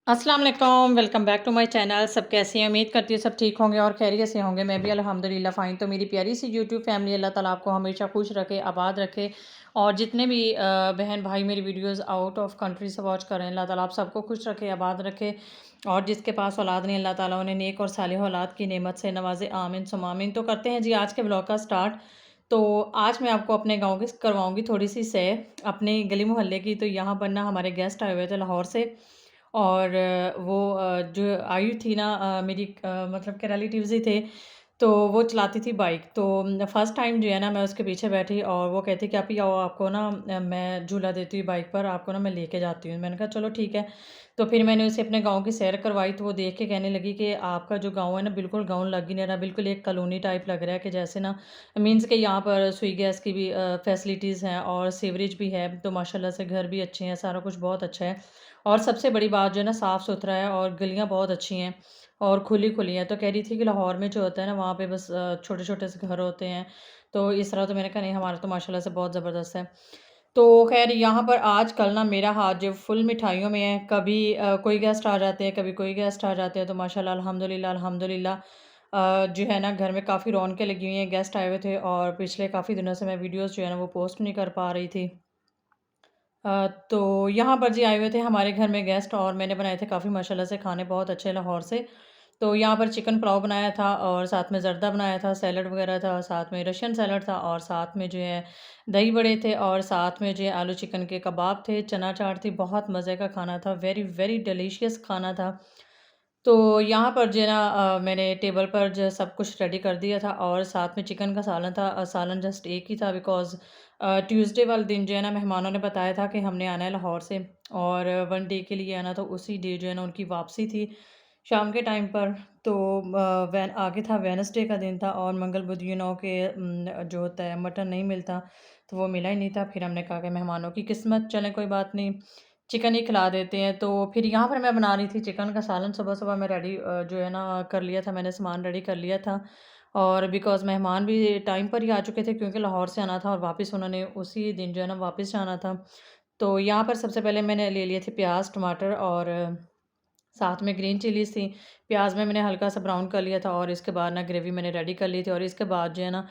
अस्सलाम वालेकुम, welcome back to my channel. सब कैसे हैं? उम्मीद करती हूँ सब ठीक होंगे और खैरियत से होंगे। मैं भी अल्हम्दुलिल्लाह फ़ाइन। तो मेरी प्यारी सी यूट्यूब फैमिली अल्लाह ताला आपको हमेशा खुश रखे, आबाद रखे और जितने भी बहन भाई मेरी वीडियोस आउट ऑफ कंट्री से वॉच कर रहे हैं, अल्लाह ताला आप सबको खुश रखे, आबाद रखे और जिसके पास औलाद नहीं, अल्लाह ताला उन्हें नेक और सालिह औलाद की नेमत से नवाज़े। आमीन सुम्मा आमीन। तो करते हैं जी आज के ब्लॉग का स्टार्ट। तो आज मैं आपको अपने गाँव की करवाऊँगी थोड़ी-सी सैर, अपने गली मोहल्ले की। तो यहाँ पर ना हमारे गेस्ट आए हुए थे लाहौर से और वो जो आई थी ना मेरी मतलब के रिलेटिव्स ही थे, तो वो चलाती थी बाइक। तो फर्स्ट टाइम जो है ना मैं उसके पीछे बैठी और वो कहती कि आप आओ, आपको ना मैं झूला देती हूँ बाइक पर, आपको ना मैं लेके जाती हूँ। मैंने कहा चलो ठीक है। तो फिर मैंने उसे अपने गाँव की सैर करवाई, तो वो देख के कहने लगी कि आपका जो गाँव है ना बिल्कुल गाँव लग ही नहीं रहा, बिल्कुल एक कॉलोनी टाइप लग रहा है कि जैसे ना मीन्स कि यहाँ पर सुई गैस की भी फैसिलिटीज़ हैं और सीवरेज भी है, तो माशाल्लाह से घर भी अच्छे हैं, सारा कुछ बहुत अच्छा है। और सबसे बड़ी बात जो है ना साफ़-सुथरा है और गलियाँ बहुत अच्छी हैं और खुली-खुली हैं। तो कह रही थी कि लाहौर में जो होता है ना वहाँ पे बस छोटे-छोटे से घर होते हैं। तो इस तरह तो मैंने कहा नहीं, हमारा तो माशाल्लाह से बहुत ज़बरदस्त है। तो ख़ैर यहाँ पर आजकल ना मेरा हाथ जो फुल मिठाइयों में है। कभी कोई गेस्ट आ जाते हैं, कभी कोई गेस्ट आ जाते हैं, तो माशाल्लाह अल्हम्दुलिल्लाह अल्हम्दुलिल्लाह जो है ना घर में काफ़ी रौनकें लगी हुई हैं। गेस्ट आए हुए थे और पिछले काफ़ी दिनों से मैं वीडियोज़ जो है ना वो पोस्ट नहीं कर पा रही थी। तो यहाँ पर जी आए हुए थे हमारे घर में गेस्ट और मैंने बनाए थे काफ़ी माशाल्लाह से खाने बहुत अच्छे लाहौर से। तो यहाँ पर चिकन पुलाव बनाया था और साथ में ज़र्दा बनाया था, सैलड वग़ैरह था, साथ में रशियन सैलड था और साथ में जो है दही बड़े थे और साथ में जो है आलू चिकन के कबाब थे, चना चाट थी, बहुत मज़े का खाना था, वेरी, वेरी डिलीशियस खाना था। तो यहाँ पर जो है ना मैंने टेबल पर जो है सब कुछ रेडी कर दिया था और साथ में चिकन का सालन था। सालन जस्ट एक ही था बिकॉज़ ट्यूसडे वाले दिन जो है ना मेहमानों ने बताया था कि हमने आना है लाहौर से और 1 डे के लिए आना, तो उसी डे जो है ना उनकी वापसी थी शाम के टाइम पर। तो वैन आगे था, वेडनेसडे का दिन था और मंगल बुध यू नो के जो होता है मटन नहीं मिलता, तो वो मिला ही नहीं था। फिर हमने कहा कि मेहमानों की किस्मत, चलें कोई बात नहीं, चिकन ही खिला देते हैं। तो फिर यहाँ पर मैं बना रही थी चिकन का सालन। सुबह-सुबह मैं रेडी जो है ना कर लिया था, मैंने सामान रेडी कर लिया था और बिकॉज़ मेहमान भी टाइम पर ही आ चुके थे क्योंकि लाहौर से आना था और वापस उन्होंने उसी दिन जो है ना वापस जाना था। तो यहाँ पर सबसे पहले मैंने ले लिए थे प्याज़, टमाटर और साथ में ग्रीन चिलीज़ थी। प्याज़ में मैंने हल्का-सा ब्राउन कर लिया था और इसके बाद ना ग्रेवी मैंने रेडी कर ली थी और इसके बाद जो है ना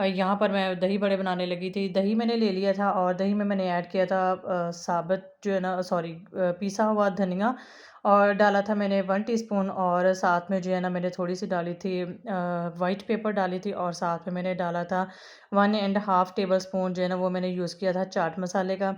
यहाँ पर मैं दही बड़े बनाने लगी थी। दही मैंने ले लिया था और दही में मैंने ऐड किया था साबुत जो है ना सॉरी पिसा हुआ धनिया और डाला था मैंने 1 टीस्पून और साथ में जो है ना मैंने थोड़ी-सी डाली थी व्हाइट पेपर डाली थी और साथ में मैंने डाला था 1 एंड हाफ टेबल स्पून जो है ना वो मैंने यूज़ किया था चाट मसाले का।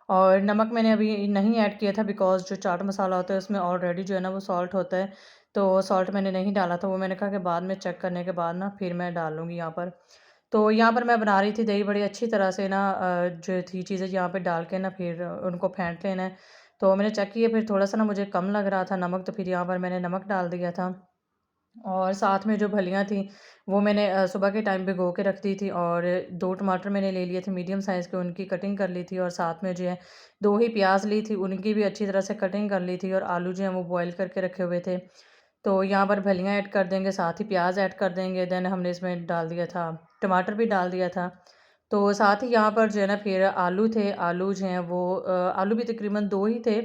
और नमक मैंने अभी नहीं ऐड किया था बिकॉज़ जो चाट मसाला होता है उसमें ऑलरेडी जो है ना वो सॉल्ट होता है, तो सॉल्ट मैंने नहीं डाला था। वो मैंने कहा कि बाद में चेक करने के बाद ना फिर मैं डाल लूँगी यहाँ पर। तो यहाँ पर मैं बना रही थी दही बड़ी अच्छी तरह से ना जो थी चीज़ें यहाँ पे डाल के ना फिर उनको फेंट लेना है। तो मैंने चेक किया, फिर थोड़ा-सा ना मुझे कम लग रहा था नमक, तो फिर यहाँ पर मैंने नमक डाल दिया था। और साथ में जो फलियाँ थी, वो मैंने सुबह के टाइम भिगो के रख दी थी और 2 टमाटर मैंने ले लिए थे मीडियम साइज़ के, उनकी कटिंग कर ली थी और साथ में जो है 2 ही प्याज़ ली थी, उनकी भी अच्छी तरह से कटिंग कर ली थी और आलू जो हैं वो बॉयल करके रखे हुए थे। तो यहाँ पर फलियाँ ऐड कर देंगे, साथ ही प्याज़ ऐड कर देंगे, देन हमने इसमें डाल दिया था टमाटर भी डाल दिया था। तो साथ ही यहाँ पर जो है ना फिर आलू थे, आलू जो हैं वो आलू भी तकरीबन 2 ही थे।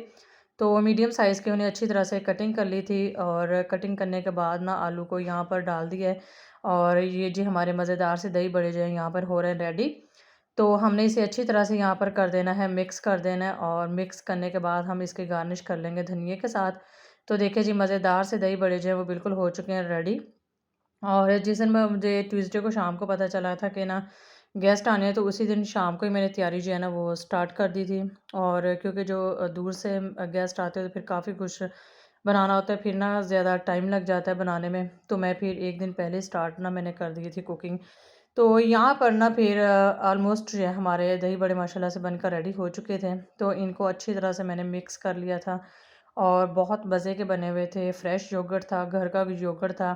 तो मीडियम साइज़ के उन्हें अच्छी तरह से कटिंग कर ली थी और कटिंग करने के बाद ना आलू को यहाँ पर डाल दिया है और ये जी हमारे मज़ेदार से दही बड़े जो हैं यहाँ पर हो रहे हैं रेडी। तो हमने इसे अच्छी तरह से यहाँ पर कर देना है, मिक्स कर देना है और मिक्स करने के बाद हम इसकी गार्निश कर लेंगे धनिये के साथ। तो देखिए जी मज़ेदार से दही बड़े जो हैं वो बिल्कुल हो चुके हैं रेडी। और जिस दिन मैं मुझे ट्यूसडे को शाम को पता चला था कि ना गेस्ट आने हैं, तो उसी दिन शाम को ही मैंने तैयारी जो है ना वो स्टार्ट कर दी थी। और क्योंकि जो दूर से गेस्ट आते हैं तो फिर काफ़ी कुछ बनाना होता है, फिर ना ज़्यादा टाइम लग जाता है बनाने में, तो मैं फिर एक दिन पहले स्टार्ट ना मैंने कर दी थी कुकिंग। तो यहाँ पर ना फिर ऑलमोस्ट जो है हमारे दही बड़े माशाल्लाह से बनकर रेडी हो चुके थे, तो इनको अच्छी तरह से मैंने मिक्स कर लिया था और बहुत मज़े के बने हुए थे। फ्रेश योगर्ट था, घर का भी योगर्ट था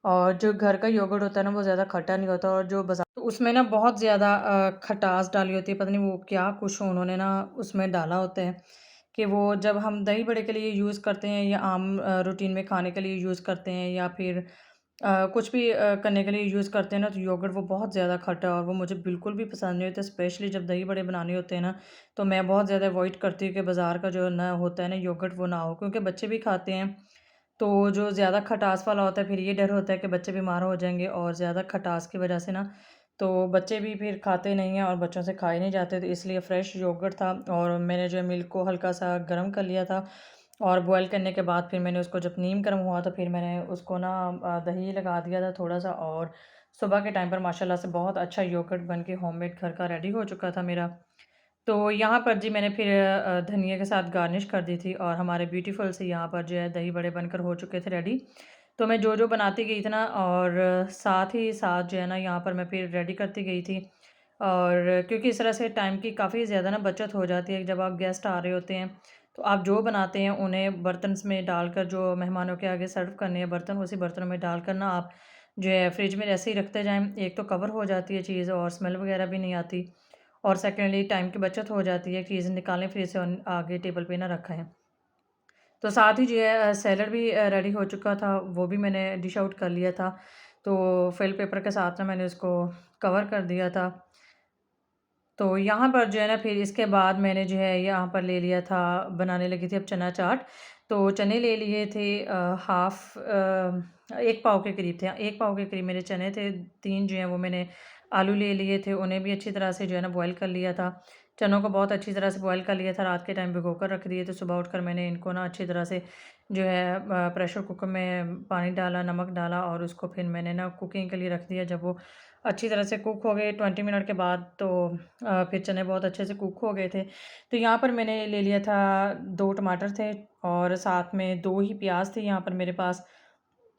और जो घर का योगर्ट होता है ना वो ज़्यादा खट्टा नहीं होता और जो बाज़ार तो उसमें ना बहुत ज़्यादा खटास डाली होती है, पता नहीं वो क्या कुछ उन्होंने ना उसमें डाला होता है कि वो जब हम दही बड़े के लिए यूज़ करते हैं या आम रूटीन में खाने के लिए यूज़ करते हैं या फिर कुछ भी करने के लिए यूज़ करते हैं ना, तो योगर्ट वो बहुत ज़्यादा खट्टा है और वो मुझे बिल्कुल भी पसंद नहीं होता। स्पेशली जब दही बड़े बनाने होते हैं ना, तो मैं बहुत ज़्यादा अवॉइड करती हूँ कि बाज़ार का जो ना होता है ना योगर्ट वो ना हो, क्योंकि बच्चे भी खाते हैं। तो जो ज़्यादा खटास वाला होता है, फिर ये डर होता है कि बच्चे बीमार हो जाएँगे, और ज़्यादा खटास की वजह से ना, तो बच्चे भी फिर खाते नहीं हैं और बच्चों से खाए नहीं जाते। तो इसलिए फ्रेश योगर्ट था, और मैंने जो है मिल्क को हल्का-सा गर्म कर लिया था, और बॉयल करने के बाद फिर मैंने उसको, जब नीम गर्म हुआ तो फिर मैंने उसको ना दही लगा दिया था थोड़ा-सा, और सुबह के टाइम पर माशाल्लाह से बहुत अच्छा योगर्ट बन के होममेड घर का रेडी हो चुका था मेरा। तो यहाँ पर जी मैंने फिर धनिया के साथ गार्निश कर दी थी, और हमारे ब्यूटीफुल से यहाँ पर जो है दही बड़े बनकर हो चुके थे रेडी। तो मैं जो-जो बनाती गई थी ना, और साथ ही साथ जो है ना यहाँ पर मैं फिर रेडी करती गई थी। और क्योंकि इस तरह से टाइम की काफ़ी ज़्यादा ना बचत हो जाती है, जब आप गेस्ट आ रहे होते हैं, तो आप जो बनाते हैं उन्हें बर्तन में डालकर, जो मेहमानों के आगे सर्व करने हैं बर्तन, उसी बर्तनों में डालकर ना आप जो है फ्रिज में ऐसे ही रखते जाएँ। एक तो कवर हो जाती है चीज़, और स्मेल वगैरह भी नहीं आती, और सेकेंडली टाइम की बचत हो जाती है, चीज़ निकालें फ्रिज से और आगे टेबल पे ना रखें। तो साथ ही जो है सैलड भी रेडी हो चुका था, वो भी मैंने डिश आउट कर लिया था। तो फ़ॉइल पेपर के साथ ना मैंने उसको कवर कर दिया था। तो यहाँ पर जो है ना, फिर इसके बाद मैंने जो है यहाँ पर ले लिया था, बनाने लगी थी अब चना चाट। तो चने ले लिए थे, 1 पाव के करीब थे। 1 पाव के करीब मेरे चने थे, 3 जो हैं वो मैंने आलू ले लिए थे, उन्हें भी अच्छी तरह से जो है ना बॉयल कर लिया था। चनों को बहुत अच्छी तरह से बॉयल कर लिया था, रात के टाइम भिगोकर रख दिए थे, सुबह उठकर मैंने इनको ना अच्छी तरह से जो है प्रेशर कुकर में पानी डाला, नमक डाला, और उसको फिर मैंने ना कुकिंग के लिए रख दिया। जब वो अच्छी तरह से कुक हो गए 20 मिनट के बाद, तो फिर चने बहुत अच्छे से कुक हो गए थे। तो यहाँ पर मैंने ले लिया था, 2 टमाटर थे, और साथ में 2 ही प्याज़ थे यहाँ पर मेरे पास।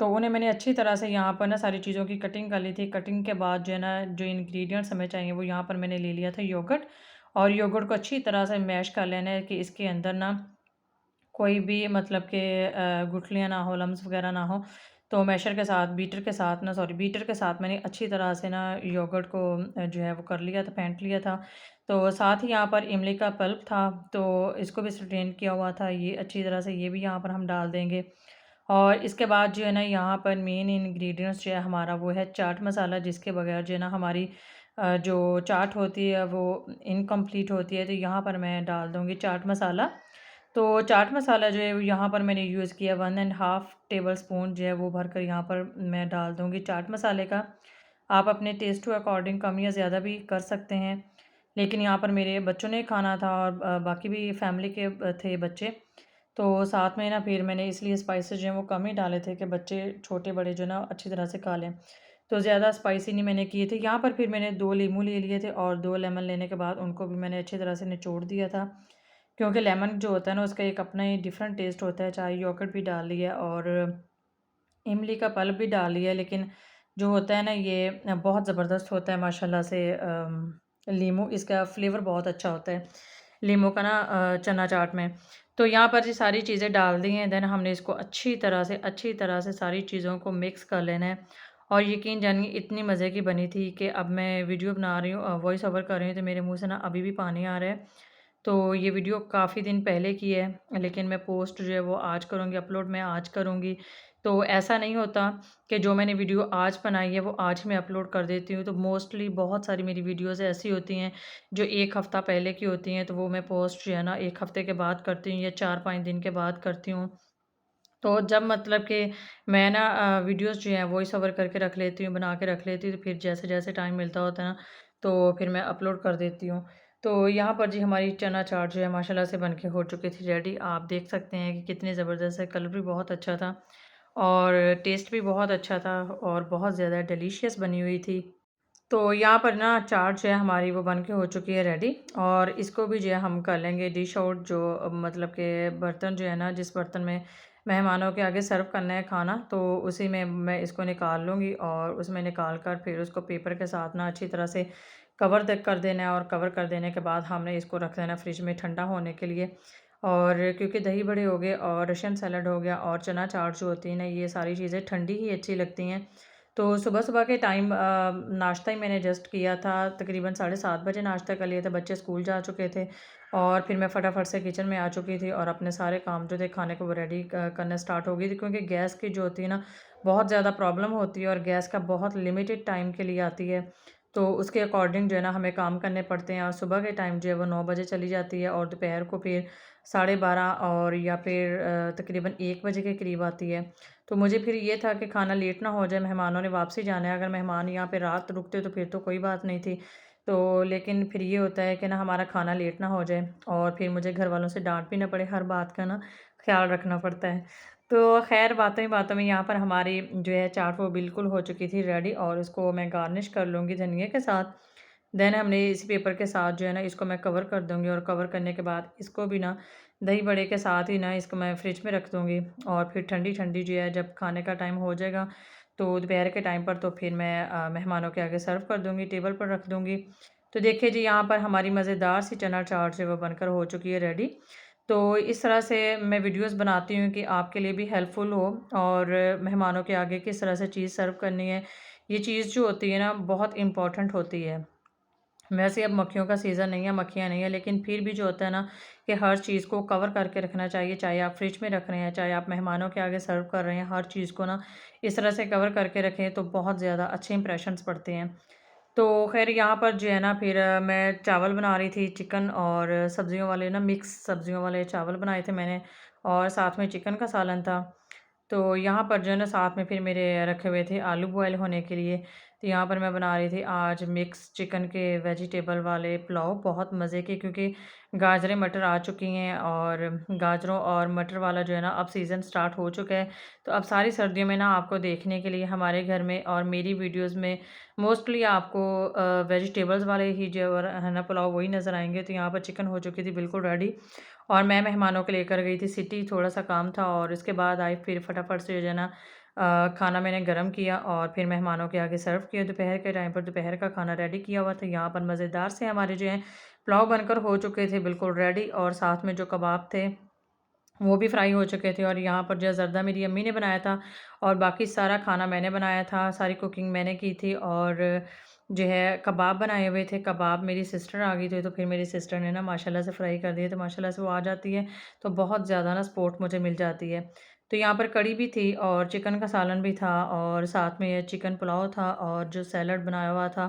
तो उन्हें मैंने अच्छी तरह से यहाँ पर ना सारी चीज़ों की कटिंग कर ली थी। कटिंग के बाद जो है ना, जो इंग्रीडिएंट्स हमें चाहिए वो यहाँ पर मैंने ले लिया था योगर्ट, और योगर्ट को अच्छी तरह से मैश कर लेना है कि इसके अंदर ना कोई भी मतलब कि गुठलियाँ ना हो, लम्स वगैरह ना हो। तो मैशर के साथ, बीटर के साथ मैंने अच्छी तरह से ना योगर्ट को जो है वो कर लिया था, फेंट लिया था। तो साथ ही यहाँ पर इमली का पल्प था, तो इसको भी स्ट्रेन किया हुआ था, ये अच्छी तरह से ये भी यहाँ पर हम डाल देंगे। और इसके बाद जो है ना, यहाँ पर मेन इंग्रीडिएंट्स जो है हमारा, वो है चाट मसाला, जिसके बगैर जो है ना हमारी जो चाट होती है वो इनकम्प्लीट होती है। तो यहाँ पर मैं डाल दूँगी चाट मसाला। तो चाट मसाला जो है वो यहाँ पर मैंने यूज़ किया, 1 एंड हाफ़ टेबल स्पून जो है वो भरकर यहाँ पर मैं डाल दूँगी चाट मसाले का। आप अपने टेस्ट के अकॉर्डिंग कम या ज़्यादा भी कर सकते हैं। लेकिन यहाँ पर मेरे बच्चों ने खाना था, और बाकी भी फैमिली के थे बच्चे। तो साथ में ना फिर मैंने इसलिए स्पाइसेस जो हैं वो कम ही डाले थे, कि बच्चे छोटे-बड़े जो ना अच्छी तरह से खा लें। तो ज़्यादा स्पाइसी नहीं मैंने किए थे। यहाँ पर फिर मैंने 2 लीमू ले लिए थे, और 2 लेमन लेने के बाद उनको भी मैंने अच्छी तरह से निचोड़ दिया था। क्योंकि लेमन जो होता है ना, उसका एक अपना ही डिफरेंट टेस्ट होता है, चाहे योगर्ट भी डाल लिया और इमली का पल्प भी डाल लिया, लेकिन जो होता है ना ये बहुत ज़बरदस्त होता है माशाल्लाह से। लीमू, इसका फ्लेवर बहुत अच्छा होता है लीमू का ना, चना चाट में। तो यहाँ पर ये सारी चीज़ें डाल दी हैं, देन हमने इसको अच्छी तरह से सारी चीज़ों को मिक्स कर लेना है। और यकीन जानिए इतनी मज़े की बनी थी कि अब मैं वीडियो बना रही हूँ, वॉइस ओवर कर रही हूँ, तो मेरे मुँह से ना अभी भी पानी आ रहा है। तो ये वीडियो काफ़ी दिन पहले की है, लेकिन मैं पोस्ट जो है वो आज करूँगी, अपलोड मैं आज करूँगी। तो ऐसा नहीं होता कि जो मैंने वीडियो आज बनाई है वो आज मैं अपलोड कर देती हूँ। तो मोस्टली बहुत सारी मेरी वीडियोज़ ऐसी होती हैं जो 1 हफ़्ता पहले की होती हैं, तो वो मैं पोस्ट जो है ना 1 हफ़्ते के बाद करती हूँ, या 4-5 दिन के बाद करती हूँ। तो जब मतलब कि मैं ना वीडियोज़ जो हैं वॉइस ओवर करके रख लेती हूँ, बना के रख लेती हूँ, तो फिर जैसे-जैसे टाइम मिलता होता है ना, तो फिर मैं अपलोड कर देती हूँ। तो यहाँ पर जी हमारी चना चाट जो है माशाल्लाह से बन के हो चुकी थी रेडी। आप देख सकते हैं कि कितनी ज़बरदस्त है, कलर भी बहुत अच्छा था, और टेस्ट भी बहुत अच्छा था, और बहुत ज़्यादा डिलीशियस बनी हुई थी। तो यहाँ पर ना चाट जो है हमारी वो बन के हो चुकी है रेडी, और इसको भी जो है हम कर लेंगे डिश आउट। जो मतलब कि बर्तन जो है ना, जिस बर्तन में मेहमानों के आगे सर्व करना है खाना, तो उसी में मैं इसको निकाल लूँगी, और उसमें निकाल कर फिर उसको पेपर के साथ ना अच्छी तरह से कर देना है, और कवर कर देने के बाद हमने इसको रख देना फ्रिज में ठंडा होने के लिए। और क्योंकि दही बड़े हो गए, और रशियन सैलड हो गया, और चना चाट जो होती है ना, ये सारी चीज़ें ठंडी ही अच्छी लगती हैं। तो सुबह-सुबह के टाइम नाश्ता ही मैंने जस्ट किया था, तकरीबन 7:30 बजे नाश्ता कर लिया था, बच्चे स्कूल जा चुके थे और फिर मैं फटाफट से किचन में आ चुकी थी और अपने सारे काम जो थे खाने को वो रेडी करना स्टार्ट हो गई थी, क्योंकि गैस की जो होती है ना, बहुत ज़्यादा प्रॉब्लम होती है और गैस का बहुत लिमिटेड टाइम के लिए आती है। तो उसके अकॉर्डिंग जो है ना हमें काम करने पड़ते हैं और सुबह के टाइम जो है वो 9 बजे चली जाती है और दोपहर को फिर 12:30 और या फिर तकरीबन 1 बजे के करीब आती है। तो मुझे फिर ये था कि खाना लेट ना हो जाए, मेहमानों ने वापसी जाना है, अगर मेहमान यहाँ पे रात रुकते तो फिर तो कोई बात नहीं थी। तो लेकिन फिर ये होता है कि ना हमारा खाना लेट ना हो जाए और फिर मुझे घरवालों से डाँट भी ना पड़े, हर बात का ना ख़्याल रखना पड़ता है। तो ख़ैर बातों ही बातों में यहाँ पर हमारी जो है चाट वो बिल्कुल हो चुकी थी रेडी और उसको मैं गार्निश कर लूँगी धनिये के साथ। देन हमने इसी पेपर के साथ जो है ना इसको मैं कवर कर दूँगी और कवर करने के बाद इसको भी ना दही बड़े के साथ ही ना इसको मैं फ्रिज में रख दूँगी और फिर ठंडी-ठंडी जो है जब खाने का टाइम हो जाएगा, तो दोपहर के टाइम पर तो फिर मैं मेहमानों के आगे सर्व कर दूँगी, टेबल पर रख दूँगी। तो देखिए जी यहाँ पर हमारी मज़ेदार सी चना चाट जो है वो बनकर हो चुकी है रेडी। तो इस तरह से मैं वीडियोज़ बनाती हूँ कि आपके लिए भी हेल्पफुल हो और मेहमानों के आगे किस तरह से चीज़ सर्व करनी है। ये चीज़ जो होती है ना बहुत इम्पोर्टेंट होती है। वैसे अब मक्खियों का सीज़न नहीं है, मक्खियाँ नहीं है, लेकिन फिर भी जो होता है ना कि हर चीज़ को कवर करके रखना चाहिए, चाहे आप फ्रिज में रख रहे हैं, चाहे आप मेहमानों के आगे सर्व कर रहे हैं, हर चीज़ को ना इस तरह से कवर करके रखें तो बहुत ज़्यादा अच्छे इंप्रेशंस पड़ते हैं। तो ख़ैर यहाँ पर जो है ना फिर मैं चावल बना रही थी, चिकन और सब्ज़ियों वाले ना मिक्स सब्ज़ियों वाले चावल बनाए थे मैंने और साथ में चिकन का सालन था। तो यहाँ पर जो है ना साथ में फिर मेरे रखे हुए थे आलू बॉयल होने के लिए। तो यहाँ पर मैं बना रही थी आज मिक्स चिकन के वेजिटेबल वाले पुलाव, बहुत मज़े के, क्योंकि गाजरें मटर आ चुकी हैं और गाजरों और मटर वाला जो है ना अब सीज़न स्टार्ट हो चुका है। तो अब सारी सर्दियों में ना आपको देखने के लिए हमारे घर में और मेरी वीडियोज़ में मोस्टली आपको वेजिटेबल्स वाले ही जो है ना पुलाव वही नज़र आएँगे। तो यहाँ पर चिकन हो चुकी थी बिल्कुल रेडी और मैं मेहमानों को लेकर गई थी सिटी, थोड़ा-सा काम था और इसके बाद आई फिर फटाफट से जो है ना खाना मैंने गरम किया और फिर मेहमानों के आगे सर्व किया। दोपहर के टाइम पर दोपहर का खाना रेडी किया हुआ था। यहाँ पर मज़ेदार से हमारे जो हैं पुलाव बनकर हो चुके थे बिल्कुल रेडी और साथ में जो कबाब थे वो भी फ्राई हो चुके थे और यहाँ पर जो है ज़र्दा मेरी अम्मी ने बनाया था और बाकी सारा खाना मैंने बनाया था, सारी कुकिंग मैंने की थी और जो है कबाब बनाए हुए थे। कबाब मेरी सिस्टर आ गई थी, तो फिर मेरी सिस्टर ने ना माशाल्लाह से फ्राई कर दिए, तो माशाल्लाह से वो आ जाती है, तो बहुत ज़्यादा ना सपोर्ट मुझे मिल जाती है। तो यहाँ पर कढ़ी भी थी और चिकन का सालन भी था और साथ में ये चिकन पुलाव था और जो सैलड बनाया हुआ था,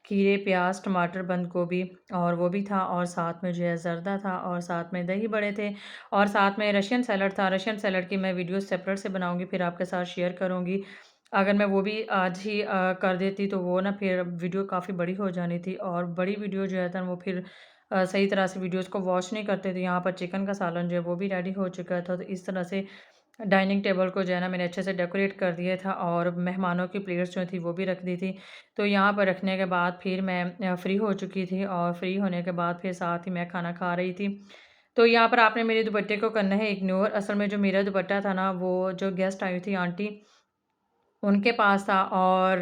खीरे, प्याज़, टमाटर, बंद गोभी और वो भी था और साथ में जो है ज़र्दा था और साथ में दही बड़े थे और साथ में रशियन सैलड था। रशियन सैलड की मैं वीडियो सेपरेट से बनाऊँगी, फिर आपके साथ शेयर करूँगी। अगर मैं वो भी आज ही कर देती तो वो ना फिर वीडियो काफ़ी बड़ी हो जानी थी और बड़ी वीडियो जो है था वो फिर सही तरह से वीडियोज़ को वॉच नहीं करते थे। यहाँ पर चिकन का सालन जो है वो भी रेडी हो चुका था। तो इस तरह से डाइनिंग टेबल को जो है ना मैंने अच्छे से डेकोरेट कर दिया था और मेहमानों की प्लेट्स जो थी वो भी रख दी थी। तो यहाँ पर रखने के बाद फिर मैं फ्री हो चुकी थी और फ्री होने के बाद फिर साथ ही मैं खाना खा रही थी। तो यहाँ पर आपने मेरे दुपट्टे को करना है इग्नोर। असल में जो मेरा दुपट्टा था ना वो जो गेस्ट आई थी आंटी उनके पास था और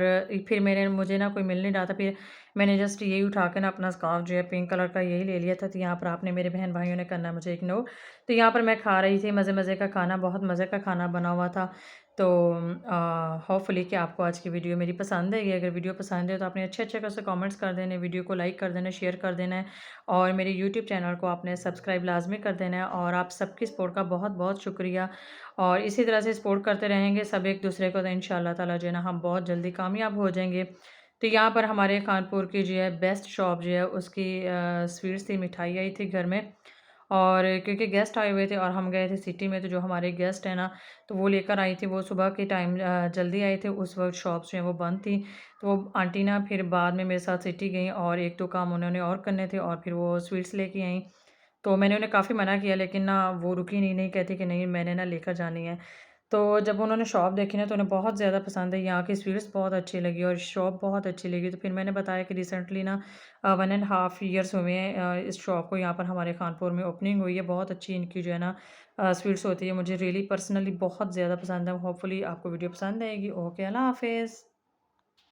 फिर मेरे मुझे ना कोई मिल नहीं रहा था, फिर मैंने जस्ट यही उठा के ना अपना स्कार्फ़ जो है पिंक कलर का यही ले लिया था। तो यहाँ पर आपने मेरे बहन-भाइयों ने करना मुझे इग्नोर। तो यहाँ पर मैं खा रही थी मज़े-मज़े का खाना, बहुत मज़े का खाना बना हुआ था। तो होपफुली कि आपको आज की वीडियो मेरी पसंद आएगी। अगर वीडियो पसंद है तो आपने अच्छे-अच्छे कैसे कमेंट्स कर देने, वीडियो को लाइक कर देना, शेयर कर देना है और मेरे यूट्यूब चैनल को आपने सब्सक्राइब लाज़मी कर देना है और आप सबकी सपोर्ट का बहुत-बहुत शुक्रिया। और इसी तरह से सपोर्ट करते रहेंगे सब एक-दूसरे को, तो इंशाअल्लाह ताला जो है ना हम बहुत जल्दी कामयाब हो जाएँगे। तो यहाँ पर हमारे कानपुर की जो है बेस्ट शॉप जो है उसकी स्वीट्स थी, मिठाई आई थी घर में और क्योंकि गेस्ट आए हुए थे और हम गए थे सिटी में, तो जो हमारे गेस्ट हैं ना तो वो लेकर आई थी, वो सुबह के टाइम जल्दी आए थे, उस वक़्त शॉप्स जो हैं वो बंद थी। तो वो आंटी ना फिर बाद में मेरे साथ सिटी गईं और 1-2 काम उन्होंने और करने थे और फिर वो स्वीट्स लेके आईं। तो मैंने उन्हें काफ़ी मना किया लेकिन ना वो रुकी नहीं, नहीं कहती कि नहीं मैंने ना लेकर जानी है। तो जब उन्होंने शॉप देखी ना तो उन्हें बहुत ज़्यादा पसंद आई, यहाँ की स्वीट्स बहुत अच्छी लगी और शॉप बहुत अच्छी लगी। तो फिर मैंने बताया कि रिसेंटली ना 1 एंड हाफ ईयर्स हुए हैं इस शॉप को यहाँ पर हमारे कानपुर में ओपनिंग हुई है। बहुत अच्छी इनकी जो है ना स्वीट्स होती है। मुझे रियली पर्सनली बहुत ज़्यादा पसंद है। होपफुली आपको वीडियो पसंद आएगी। ओके, अल्लाह हाफ़िज़।